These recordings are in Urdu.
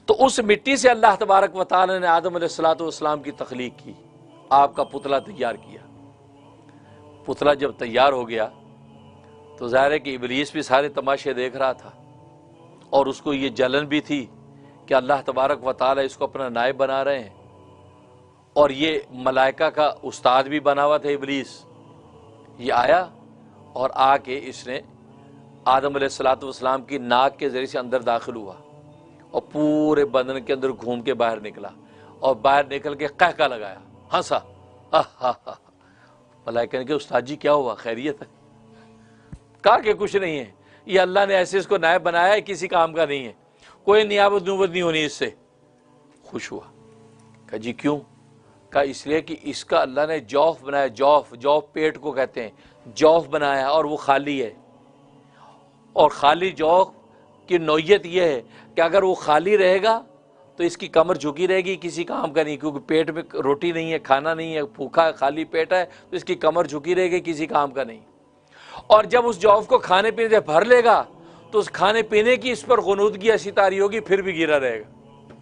تو اس مٹی سے اللہ تبارک و تعالی نے آدم علیہ السلام کی تخلیق کی، آپ کا پتلا تیار کیا۔ پتلا جب تیار ہو گیا تو ظاہر ہے کہ ابلیس بھی سارے تماشے دیکھ رہا تھا، اور اس کو یہ جلن بھی تھی کہ اللہ تبارک و تعالی اس کو اپنا نائب بنا رہے ہیں، اور یہ ملائکہ کا استاد بھی بنا ہوا تھا ابلیس۔ یہ آیا اور آ کے اس نے آدم علیہ السلام کی ناک کے ذریعے سے اندر داخل ہوا اور پورے بدن کے اندر گھوم کے باہر نکلا، اور باہر نکل کے قہقہ لگایا، ہنسا، ملائکہ نے کہا استاد جی کیا ہوا، خیریت ہے؟ کہا کہ کچھ نہیں ہے، یہ اللہ نے ایسے اس کو نائب بنایا ہے، کسی کام کا نہیں ہے، کوئی نیابت نوبت نہیں ہونی اس سے۔ خوش ہوا، کہا جی کیوں؟ کہا اس لیے کہ اس کا اللہ نے جوف بنایا، جوف پیٹ کو کہتے ہیں، جوف بنایا اور وہ خالی ہے، اور خالی جوف کی نوعیت یہ ہے کہ اگر وہ خالی رہے گا تو اس کی کمر جھکی رہے گی، کسی کام کا نہیں، کیونکہ پیٹ میں روٹی نہیں ہے، کھانا نہیں ہے، بھوکا ہے، خالی پیٹ ہے، تو اس کی کمر جھکی رہے گی، کسی کام کا نہیں۔ اور جب اس جوف کو کھانے پینے سے بھر لے گا تو اس کھانے پینے کی اس پر غنودگی ایسی طاری ہوگی پھر بھی گرا رہے گا،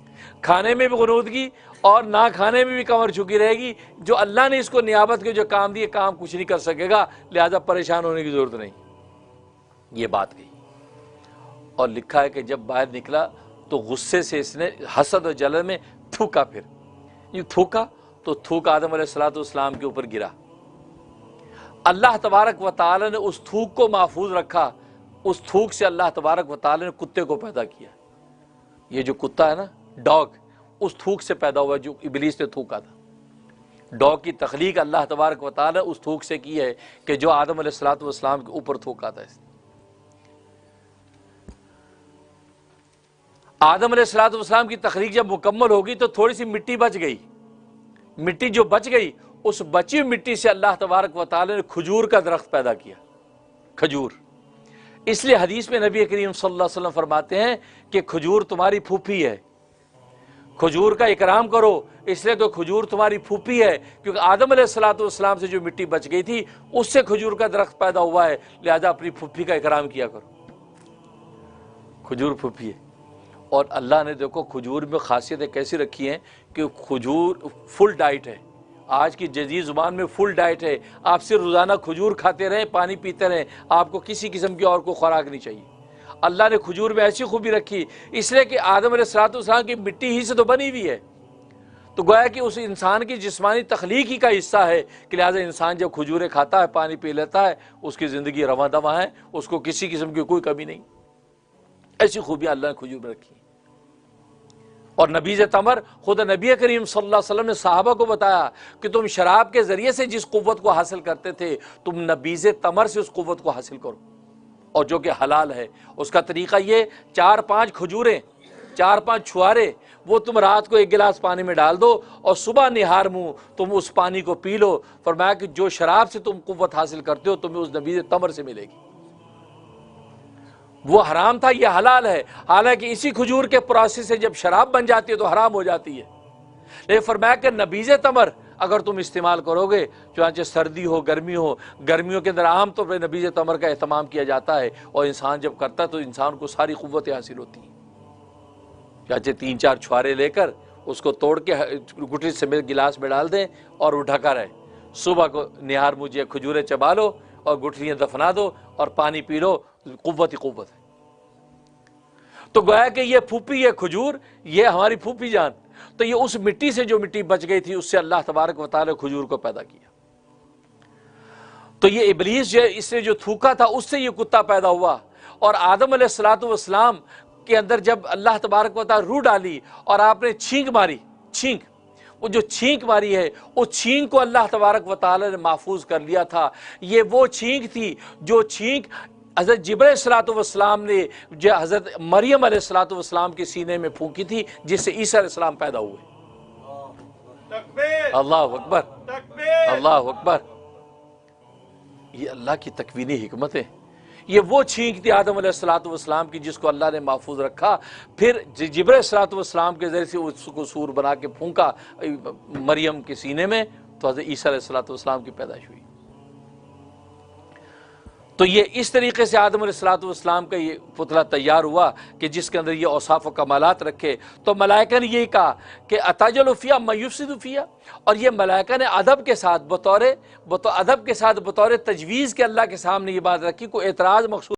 کھانے میں بھی غنودگی اور نہ کھانے میں بھی کمر جھکی رہے گی۔ جو اللہ نے اس کو نیابت کے جو کام دیے، کام کچھ نہیں کر سکے گا، لہذا پریشان ہونے کی ضرورت نہیں۔ یہ بات کہی، اور لکھا ہے کہ جب باہر نکلا تو غصے سے اس نے حسد اور جلن میں تھوکا، پھر یہ تھوکا تو تھوک آدم علیہ السلام کے اوپر گرا۔ اللہ تبارک و تعالی نے اس تھوک کو محفوظ رکھا، اس تھوک سے اللہ تبارک و تعالی نے کتے کو پیدا کیا۔ یہ جو کتا ہے نا، ڈاگ، اس تھوک سے پیدا ہوا جو ابلیس نے تھوکا تھا۔ ڈاگ کی تخلیق اللہ تبارک و تعالی اس تھوک سے کی ہے کہ جو آدم علیہ السلام کے اوپر تھوکا تھا۔ آدم علیہ السلام کی تخلیق جب مکمل ہوگی تو تھوڑی سی مٹی بچ گئی، مٹی جو بچ گئی، اس بچی ہوئی مٹی سے اللہ تبارک و تعالی نے کھجور کا درخت پیدا کیا، کھجور۔ اس لیے حدیث میں نبی کریم صلی اللہ علیہ وسلم فرماتے ہیں کہ کھجور تمہاری پھوپھی ہے، کھجور کا اکرام کرو، اس لیے کہ کھجور تمہاری پھوپھی ہے، کیونکہ آدم علیہ السلام سے جو مٹی بچ گئی تھی اس سے کھجور کا درخت پیدا ہوا ہے، لہذا اپنی پھوپھی کا اکرام کیا کرو۔ کھجور پھوپھی ہے، اور اللہ نے دیکھو کھجور میں خاصیتیں کیسی رکھی ہیں کہ کھجور فل ڈائٹ ہے، آج کی جدید زبان میں فل ڈائٹ ہے، آپ صرف روزانہ کھجور کھاتے رہیں، پانی پیتے رہیں، آپ کو کسی قسم کی اور کوئی خوراک نہیں چاہیے۔ اللہ نے کھجور میں ایسی خوبی رکھی، اس لیے کہ آدم علیہ السلام کی مٹی ہی سے تو بنی ہوئی ہے، تو گویا کہ اس انسان کی جسمانی تخلیق ہی کا حصہ ہے کہ لہٰذا انسان جب کھجوریں کھاتا ہے، پانی پی لیتا ہے، اس کی زندگی رواں دواں ہے، اس کو کسی قسم کی کوئی کمی نہیں۔ ایسی خوبیاں اللہ نے کھجور میں رکھی۔ اور نبیذ تمر، خود نبی کریم صلی اللہ علیہ وسلم نے صحابہ کو بتایا کہ تم شراب کے ذریعے سے جس قوت کو حاصل کرتے تھے، تم نبیذ تمر سے اس قوت کو حاصل کرو، اور جو کہ حلال ہے۔ اس کا طریقہ یہ، 4-5 کھجوریں، 4-5 چھوارے، وہ تم رات کو 1 گلاس پانی میں ڈال دو اور صبح نہار منہ تم اس پانی کو پی لو۔ فرمایا کہ جو شراب سے تم قوت حاصل کرتے ہو تمہیں اس نبیذ تمر سے ملے گی۔ وہ حرام تھا، یہ حلال ہے، حالانکہ اسی کھجور کے پروسیس سے جب شراب بن جاتی ہے تو حرام ہو جاتی ہے، لیکن فرمایا کہ نبیذ تمر اگر تم استعمال کرو گے، چنانچہ سردی ہو گرمی ہو، گرمیوں کے اندر عام طور پر نبیذ تمر کا اہتمام کیا جاتا ہے، اور انسان جب کرتا ہے تو انسان کو ساری قوتیں حاصل ہوتی ہیں۔ چنانچہ 3-4 چھوارے لے کر اس کو توڑ کے گٹھلی سمیت گلاس میں ڈال دیں اور وہ ڈھکا رہے، صبح کو نہار مجھے کھجوریں چبا لو اور گٹھلیاں دفنا دو اور پانی پی لو، قوت ہی قوت ہے۔ تو گویا کہ یہ پھوپھی ہے کھجور، یہ ہماری پھوپھی جان، تو یہ اس مٹی سے جو مٹی بچ گئی تھی اس سے اللہ تبارک و تعالی کھجور کو پیدا کیا۔ تو یہ ابلیس جو اس نے جو تھوکا تھا اس سے یہ کتا پیدا ہوا، اور آدم علیہ السلام کے اندر جب اللہ تبارک و تعالی روح ڈالی اور آپ نے چھینک ماری، چھینک، وہ جو چھینک ماری ہے اس چھینک کو اللہ تبارک و تعالی نے محفوظ کر لیا تھا۔ یہ وہ چھینک تھی جو چھینک حضرت جبرائیل صلاۃ والسلام نے جو حضرت مریم علیہ الصلوۃ والسلام کے سینے میں پھونکی تھی، جس سے عیسیٰ علیہ السلام پیدا ہوئے۔ اللہ اکبر، اللہ اکبر، یہ اللہ کی تکوینی حکمت ہے۔ یہ وہ چھینک تھی آدم علیہ الصلوۃ والسلام کی جس کو اللہ نے محفوظ رکھا، پھر جبرائیل صلاۃ والسلام کے ذریعے سے اس کو سور بنا کے پھونکا مریم کے سینے میں، تو حضرت عیسیٰ علیہ الصلوۃ والسلام کی پیدائش ہوئی۔ تو یہ اس طریقے سے آدم علیہ السلام کا یہ پتلا تیار ہوا کہ جس کے اندر یہ اوصاف و کمالات رکھے. تو ملائکہ نے یہی کہا کہ اتجعل فیہا من یفسد فیہا، اور یہ ملائکہ نے ادب کے ساتھ بطور تجویز کے اللہ کے سامنے یہ بات رکھی. کوئی اعتراض مقصود